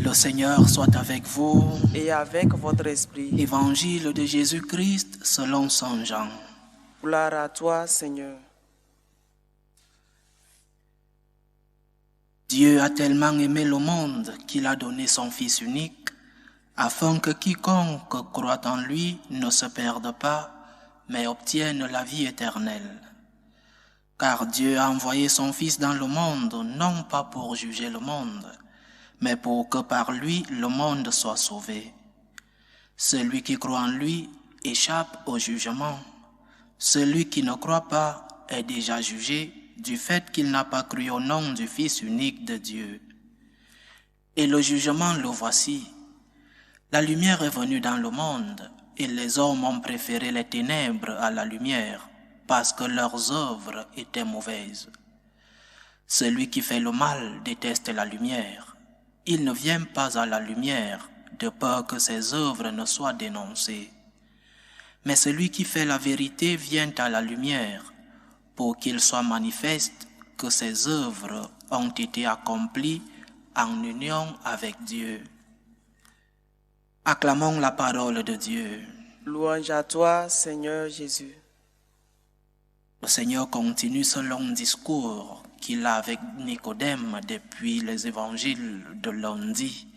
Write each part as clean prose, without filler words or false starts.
Le Seigneur soit avec vous. Et avec votre esprit. Évangile de Jésus-Christ selon Saint Jean. Gloire à toi, Seigneur. Dieu a tellement aimé le monde qu'il a donné son Fils unique, afin que quiconque croit en lui ne se perde pas, mais obtienne la vie éternelle. Car Dieu a envoyé son Fils dans le monde, non pas pour juger le monde, mais pour que par lui le monde soit sauvé. Celui qui croit en lui échappe au jugement. Celui qui ne croit pas est déjà jugé du fait qu'il n'a pas cru au nom du Fils unique de Dieu. Et le jugement le voici. La lumière est venue dans le monde, et les hommes ont préféré les ténèbres à la lumière, parce que leurs œuvres étaient mauvaises. Celui qui fait le mal déteste la lumière. Il ne vient pas à la lumière, de peur que ses œuvres ne soient dénoncées. Mais celui qui fait la vérité vient à la lumière, pour qu'il soit manifeste que ses œuvres ont été accomplies en union avec Dieu. Acclamons la parole de Dieu. Louange à toi, Seigneur Jésus. Le Seigneur continue ce long discours qu'il a avec Nicodème depuis les évangiles de lundi.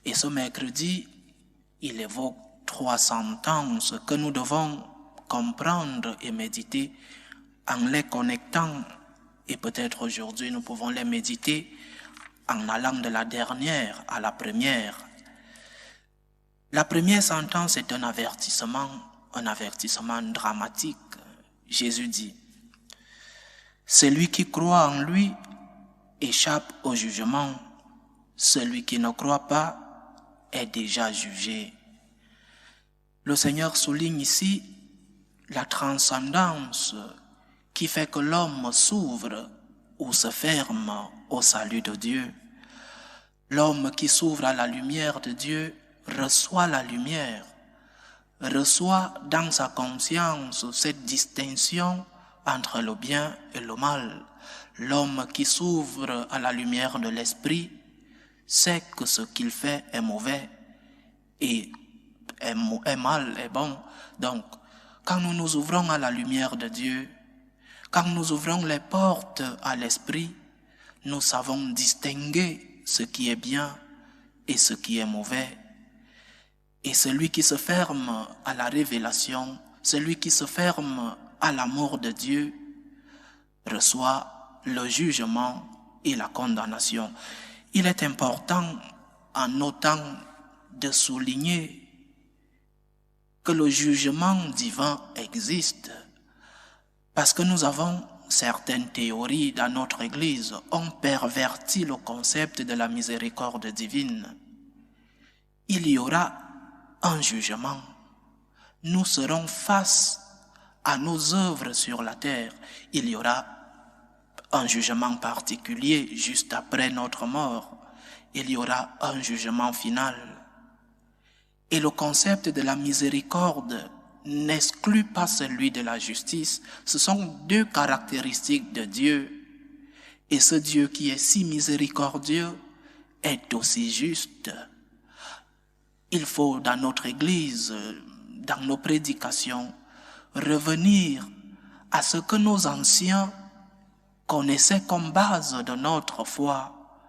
Et ce mercredi, il évoque 3 sentences que nous devons comprendre et méditer en les connectant. Et peut-être aujourd'hui, nous pouvons les méditer en allant de la dernière à la première. La première sentence est un avertissement dramatique. Jésus dit: celui qui croit en lui échappe au jugement. Celui qui ne croit pas est déjà jugé. Le Seigneur souligne ici la transcendance qui fait que l'homme s'ouvre ou se ferme au salut de Dieu. L'homme qui s'ouvre à la lumière de Dieu reçoit la lumière, reçoit dans sa conscience cette distinction entre le bien et le mal. L'homme qui s'ouvre à la lumière de l'esprit sait que ce qu'il fait est mauvais et est mal, est bon. Donc, quand nous nous ouvrons à la lumière de Dieu, quand nous ouvrons les portes à l'esprit, nous savons distinguer ce qui est bien et ce qui est mauvais. Et celui qui se ferme à la révélation, celui qui se ferme à l'amour de Dieu, reçoit le jugement et la condamnation. Il est important, en notant, de souligner que le jugement divin existe, parce que nous avons certaines théories dans notre Église ont perverti le concept de la miséricorde divine. Il y aura un jugement. Nous serons face à nos œuvres sur la terre. Il y aura un jugement particulier juste après notre mort. Il y aura un jugement final. Et le concept de la miséricorde n'exclut pas celui de la justice. Ce sont 2 caractéristiques de Dieu. Et ce Dieu qui est si miséricordieux est aussi juste. Il faut, dans notre Église, dans nos prédications, revenir à ce que nos anciens connaissaient comme base de notre foi.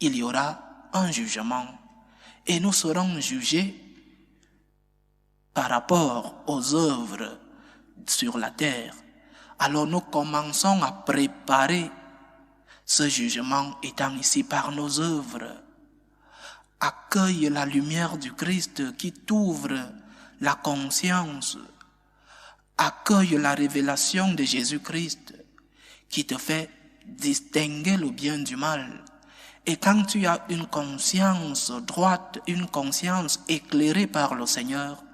Il y aura un jugement et nous serons jugés par rapport aux œuvres sur la terre. Alors nous commençons à préparer ce jugement étant ici par nos œuvres. Accueille la lumière du Christ qui t'ouvre la conscience. Accueille la révélation de Jésus-Christ qui te fait distinguer le bien du mal. Et quand tu as une conscience droite, une conscience éclairée par le Seigneur,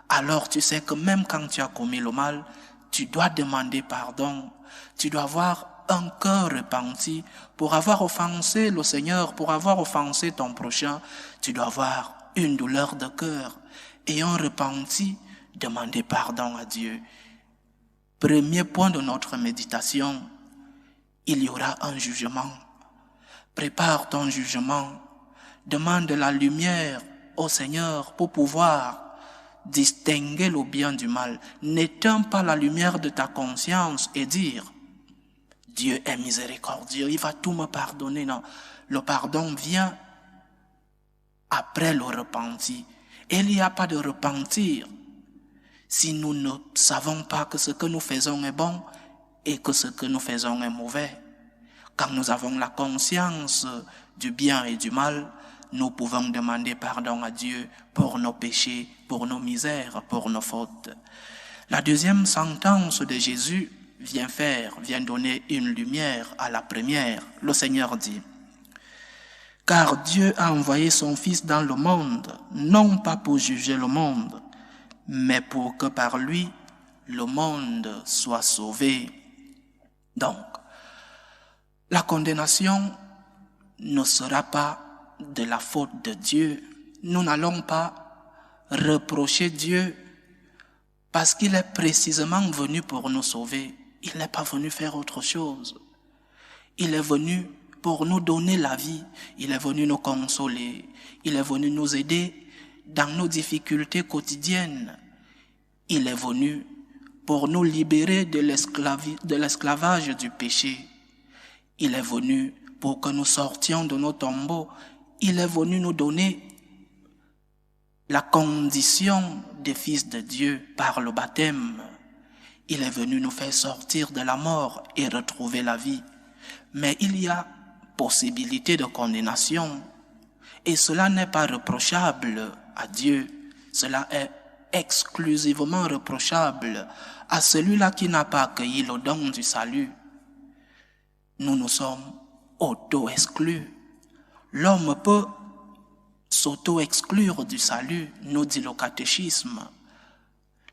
alors tu sais que même quand tu as commis le mal, tu dois demander pardon. Tu dois avoir un cœur repenti. Pour avoir offensé le Seigneur, pour avoir offensé ton prochain, tu dois avoir une douleur de cœur. Et un repenti, demander pardon à Dieu. Premier point de notre méditation, il y aura un jugement. Prépare ton jugement. demande la lumière au Seigneur pour pouvoir distinguer le bien du mal. N'éteins pas la lumière de ta conscience et dire « Dieu est miséricordieux, il va tout me pardonner ». Non, le pardon vient après le repentir. Et il n'y a pas de repentir si nous ne savons pas que ce que nous faisons est bon et que ce que nous faisons est mauvais. Quand nous avons la conscience du bien et du mal, nous pouvons demander pardon à Dieu pour nos péchés, pour nos misères, pour nos fautes. La deuxième sentence de Jésus vient donner une lumière à la première. Le Seigneur dit, « Car Dieu a envoyé son Fils dans le monde, non pas pour juger le monde, mais pour que par lui, le monde soit sauvé. » Donc, la condamnation ne sera pas de la faute de Dieu. Nous n'allons pas reprocher Dieu parce qu'il est précisément venu pour nous sauver. Il n'est pas venu faire autre chose. Il est venu pour nous donner la vie. Il est venu nous consoler. Il est venu nous aider dans nos difficultés quotidiennes. Il est venu pour nous libérer de l'esclavage du péché. Il est venu pour que nous sortions de nos tombeaux. Il est venu nous donner la condition des fils de Dieu par le baptême. Il est venu nous faire sortir de la mort et retrouver la vie. Mais il y a possibilité de condamnation. Et cela n'est pas reprochable à Dieu. Cela est exclusivement reprochable à celui-là qui n'a pas accueilli le don du salut. Nous nous sommes auto-exclus. L'homme peut s'auto-exclure du salut, nous dit le catéchisme.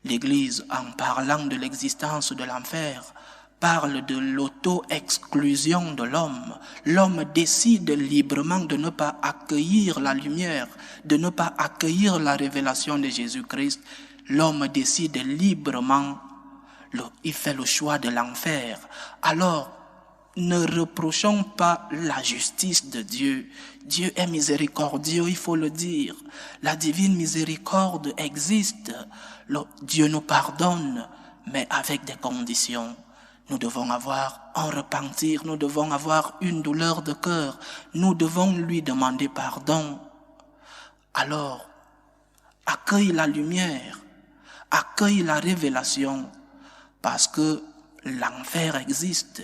L'Église, en parlant de l'existence de l'enfer, parle de l'auto-exclusion de l'homme. L'homme décide librement de ne pas accueillir la lumière, de ne pas accueillir la révélation de Jésus-Christ. L'homme décide librement, il fait le choix de l'enfer. Alors, ne reprochons pas la justice de Dieu. Dieu est miséricordieux, il faut le dire. La divine miséricorde existe. Dieu nous pardonne, mais avec des conditions. Nous devons avoir un repentir, nous devons avoir une douleur de cœur. Nous devons lui demander pardon. Alors, accueille la lumière, accueille la révélation, parce que l'enfer existe.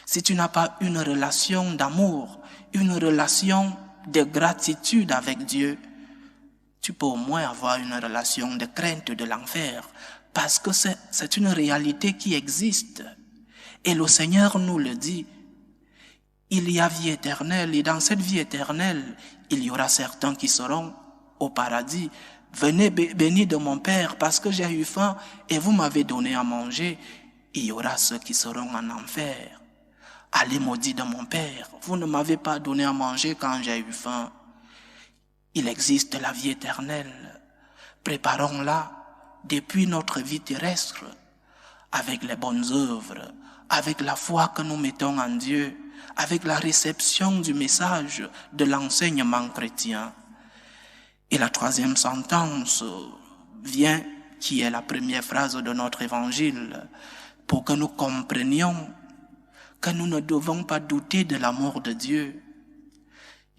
Si tu n'as pas une relation d'amour, une relation de gratitude avec Dieu, tu peux au moins avoir une relation de crainte de l'enfer, parce que c'est une réalité qui existe. Et le Seigneur nous le dit, il y a vie éternelle, et dans cette vie éternelle, il y aura certains qui seront au paradis. Venez bénis de mon Père, parce que j'ai eu faim et vous m'avez donné à manger. Il y aura ceux qui seront en enfer. Allez maudits de mon Père, vous ne m'avez pas donné à manger quand j'ai eu faim. Il existe la vie éternelle. Préparons-la depuis notre vie terrestre, avec les bonnes œuvres, avec la foi que nous mettons en Dieu, avec la réception du message de l'enseignement chrétien. Et la troisième sentence vient, qui est la première phrase de notre évangile, pour que nous comprenions que nous ne devons pas douter de l'amour de Dieu.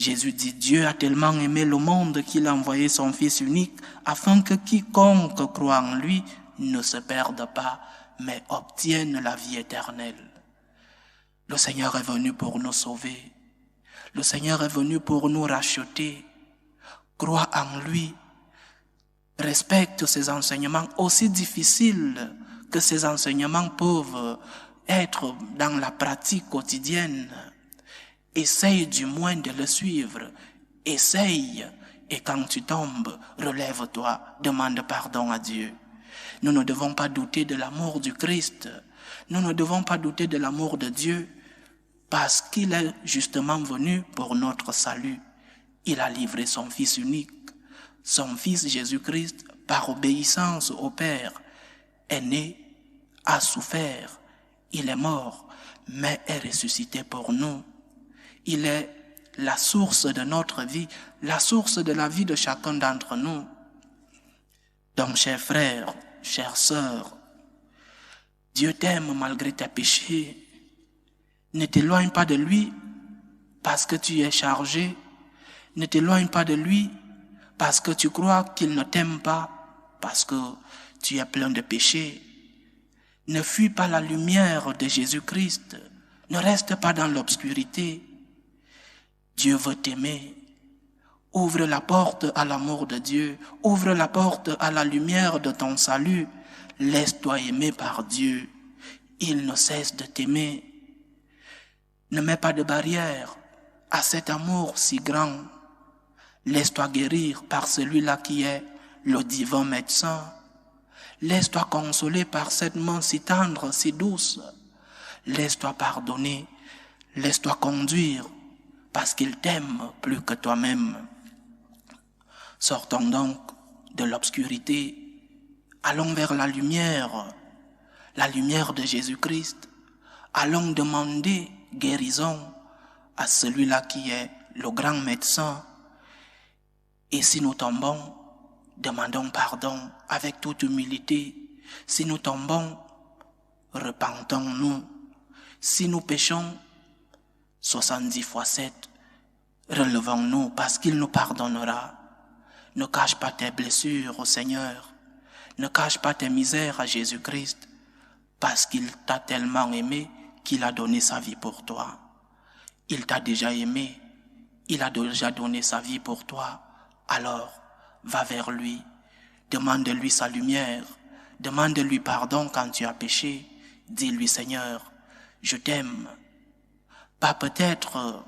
Jésus dit, Dieu a tellement aimé le monde qu'il a envoyé son Fils unique afin que quiconque croit en lui ne se perde pas, mais obtienne la vie éternelle. Le Seigneur est venu pour nous sauver. Le Seigneur est venu pour nous racheter. Crois en lui. Respecte ses enseignements, aussi difficiles que ces enseignements peuvent être dans la pratique quotidienne. Essaye du moins de le suivre. Essaye. Et quand tu tombes, relève-toi, demande pardon à Dieu. Nous ne devons pas douter de l'amour du Christ. Nous ne devons pas douter de l'amour de Dieu parce qu'il est justement venu pour notre salut. Il a livré son Fils unique. Son Fils Jésus-Christ, par obéissance au Père, est né, a souffert, il est mort, mais est ressuscité pour nous. Il est la source de notre vie, la source de la vie de chacun d'entre nous. Donc, chers frères, chères sœurs, Dieu t'aime malgré tes péchés. Ne t'éloigne pas de lui parce que tu es chargé. Ne t'éloigne pas de lui parce que tu crois qu'il ne t'aime pas, parce que tu es plein de péchés. Ne fuis pas la lumière de Jésus-Christ. Ne reste pas dans l'obscurité. Dieu veut t'aimer. Ouvre la porte à l'amour de Dieu. Ouvre la porte à la lumière de ton salut. Laisse-toi aimer par Dieu. Il ne cesse de t'aimer. Ne mets pas de barrière à cet amour si grand. Laisse-toi guérir par celui-là qui est le divin médecin. Laisse-toi consoler par cette main si tendre, si douce. Laisse-toi pardonner. Laisse-toi conduire parce qu'il t'aime plus que toi-même. Sortons donc de l'obscurité. Allons vers la lumière de Jésus-Christ. Allons demander guérison à celui-là qui est le grand médecin. Et si nous tombons, demandons pardon avec toute humilité. Si nous tombons, repentons-nous. Si nous péchons, 70 fois 7, relevons-nous parce qu'il nous pardonnera. Ne cache pas tes blessures au Seigneur. Ne cache pas tes misères à Jésus-Christ parce qu'il t'a tellement aimé qu'il a donné sa vie pour toi. Il t'a déjà aimé. Il a déjà donné sa vie pour toi. Alors, va vers lui. Demande-lui sa lumière. Demande-lui pardon quand tu as péché. Dis-lui, Seigneur, je t'aime. Pas peut-être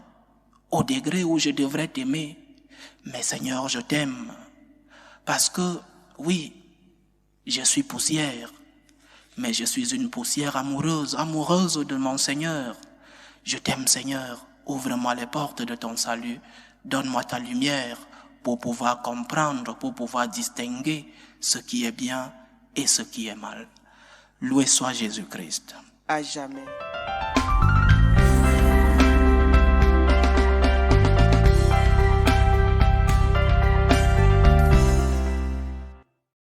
au degré où je devrais t'aimer, mais Seigneur, je t'aime. Parce que, oui, je suis poussière, mais je suis une poussière amoureuse de mon Seigneur. Je t'aime, Seigneur. Ouvre-moi les portes de ton salut. Donne-moi ta lumière pour pouvoir comprendre, pour pouvoir distinguer ce qui est bien et ce qui est mal. Loué soit Jésus-Christ. À jamais.